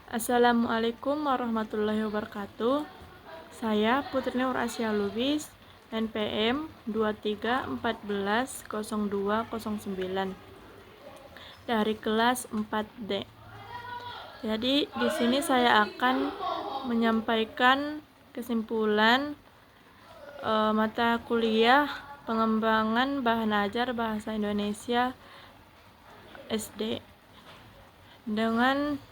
Assalamualaikum warahmatullahi wabarakatuh. Saya Putri Nur Asya Lubis, NPM 23140209 dari kelas 4D. Jadi di sini saya akan menyampaikan kesimpulan mata kuliah pengembangan bahan ajar bahasa Indonesia SD dengan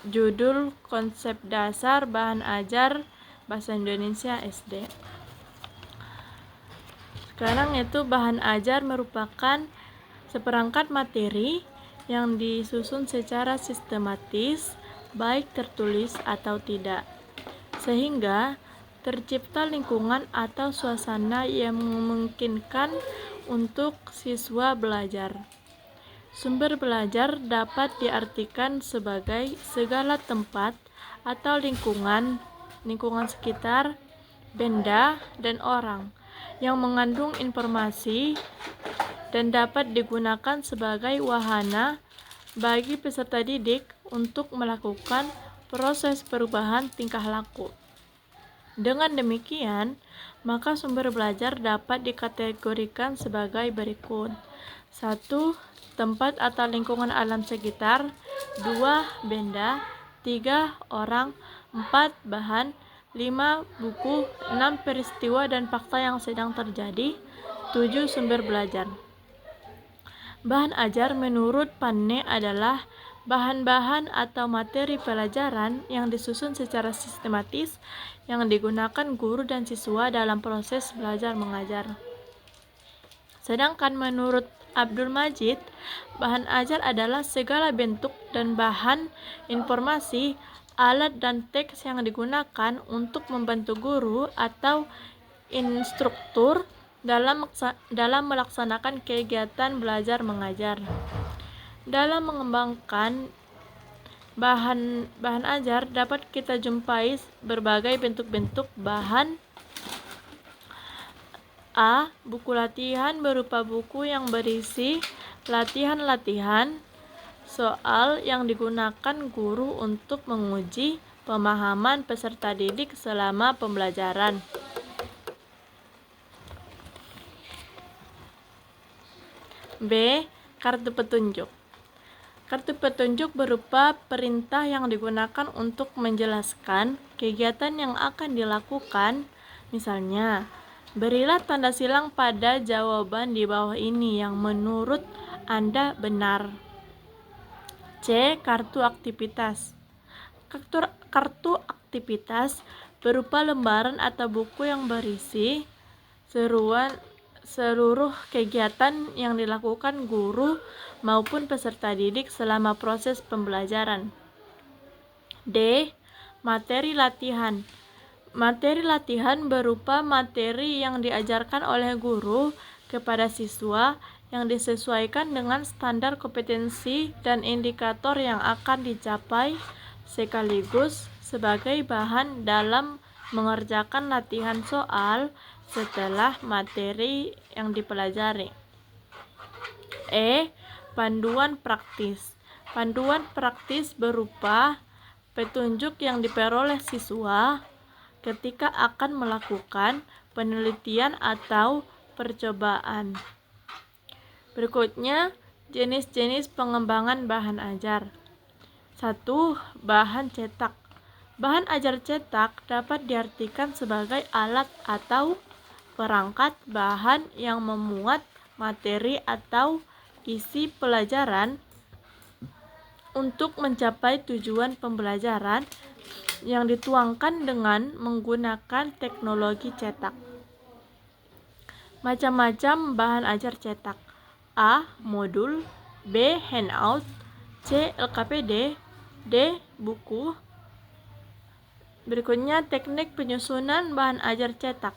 judul konsep dasar bahan ajar bahasa Indonesia SD. Sekarang itu bahan ajar merupakan seperangkat materi yang disusun secara sistematis, baik tertulis atau tidak, sehingga tercipta lingkungan atau suasana yang memungkinkan untuk siswa belajar. Sumber belajar dapat diartikan sebagai segala tempat atau lingkungan sekitar, benda, dan orang yang mengandung informasi dan dapat digunakan sebagai wahana bagi peserta didik untuk melakukan proses perubahan tingkah laku. Dengan demikian, maka sumber belajar dapat dikategorikan sebagai berikut. 1. Tempat atau lingkungan alam sekitar. 2. Benda. 3. Orang. 4. Bahan. 5. Buku. 6. Peristiwa dan fakta yang sedang terjadi. 7. Sumber belajar. Bahan ajar menurut Panne adalah bahan-bahan atau materi pelajaran yang disusun secara sistematis yang digunakan guru dan siswa dalam proses belajar mengajar. Sedangkan menurut Abdul Majid, bahan ajar adalah segala bentuk dan bahan informasi, alat dan teks yang digunakan untuk membantu guru atau instruktur dalam melaksanakan kegiatan belajar mengajar. Dalam mengembangkan bahan ajar dapat kita jumpai berbagai bentuk-bentuk bahan. A. Buku latihan berupa buku yang berisi latihan-latihan soal yang digunakan guru untuk menguji pemahaman peserta didik selama pembelajaran. B. Kartu petunjuk. Kartu petunjuk berupa perintah yang digunakan untuk menjelaskan kegiatan yang akan dilakukan. Misalnya, berilah tanda silang pada jawaban di bawah ini yang menurut Anda benar. C. Kartu aktivitas. Kartu aktivitas berupa lembaran atau buku yang berisi seluruh kegiatan yang dilakukan guru maupun peserta didik selama proses pembelajaran. D. Materi latihan. Materi latihan berupa materi yang diajarkan oleh guru kepada siswa yang disesuaikan dengan standar kompetensi dan indikator yang akan dicapai sekaligus sebagai bahan dalam mengerjakan latihan soal setelah materi yang dipelajari. E. Panduan praktis. Panduan praktis berupa petunjuk yang diperoleh siswa ketika akan melakukan penelitian atau percobaan. Berikutnya, jenis-jenis pengembangan bahan ajar. 1. Bahan cetak. Bahan ajar cetak dapat diartikan sebagai alat atau perangkat bahan yang memuat materi atau isi pelajaran untuk mencapai tujuan pembelajaran yang dituangkan dengan menggunakan teknologi cetak. Macam-macam bahan ajar cetak. A. Modul. B. Handout. C. LKPD. D. Buku. Berikutnya, teknik penyusunan bahan ajar cetak.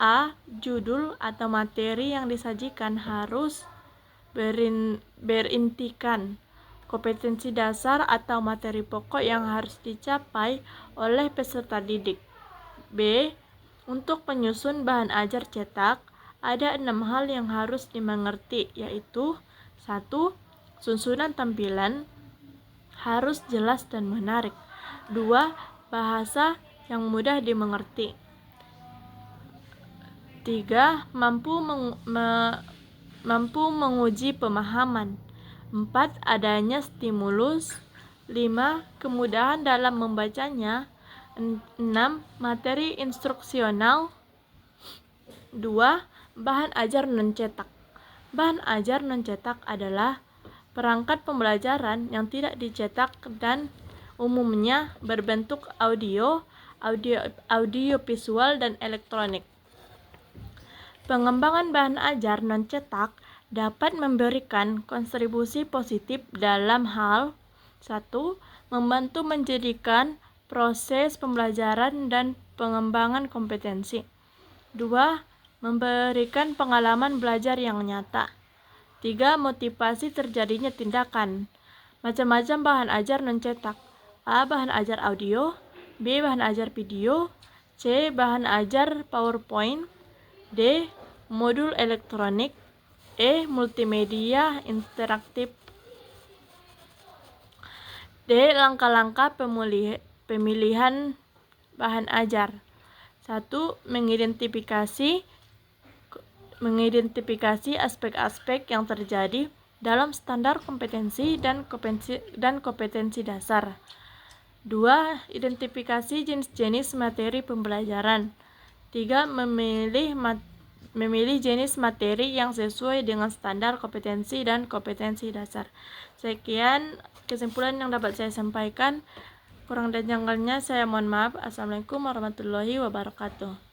A. Judul atau materi yang disajikan harus berintikan kompetensi dasar atau materi pokok yang harus dicapai oleh peserta didik. B. Untuk penyusun bahan ajar cetak, ada 6 hal yang harus dimengerti, yaitu 1. Susunan tampilan harus jelas dan menarik. 2. Bahasa yang mudah dimengerti. 3. Mampu menguji pemahaman. 4. Adanya stimulus. 5. Kemudahan dalam membacanya. 6. Materi instruksional. 2. Bahan ajar non-cetak. Bahan ajar non-cetak adalah perangkat pembelajaran yang tidak dicetak dan umumnya berbentuk audio visual, dan elektronik. Pengembangan bahan ajar non-cetak dapat memberikan kontribusi positif dalam hal 1. Membantu menjadikan proses pembelajaran dan pengembangan kompetensi. 2. Memberikan pengalaman belajar yang nyata. 3. Motivasi terjadinya tindakan. Macam-macam bahan ajar non-cetak. A. Bahan ajar audio. B. Bahan ajar video. C. Bahan ajar PowerPoint. D. Modul elektronik. E. Multimedia interaktif. D. Langkah-langkah pemilihan bahan ajar. 1. Mengidentifikasi aspek-aspek yang terjadi dalam standar kompetensi dan kompetensi dasar. 2. Identifikasi jenis-jenis materi pembelajaran. 3. Memilih jenis materi yang sesuai dengan standar kompetensi dan kompetensi dasar. Sekian kesimpulan yang dapat saya sampaikan. Kurang dan janggalnya saya mohon maaf. Assalamualaikum warahmatullahi wabarakatuh.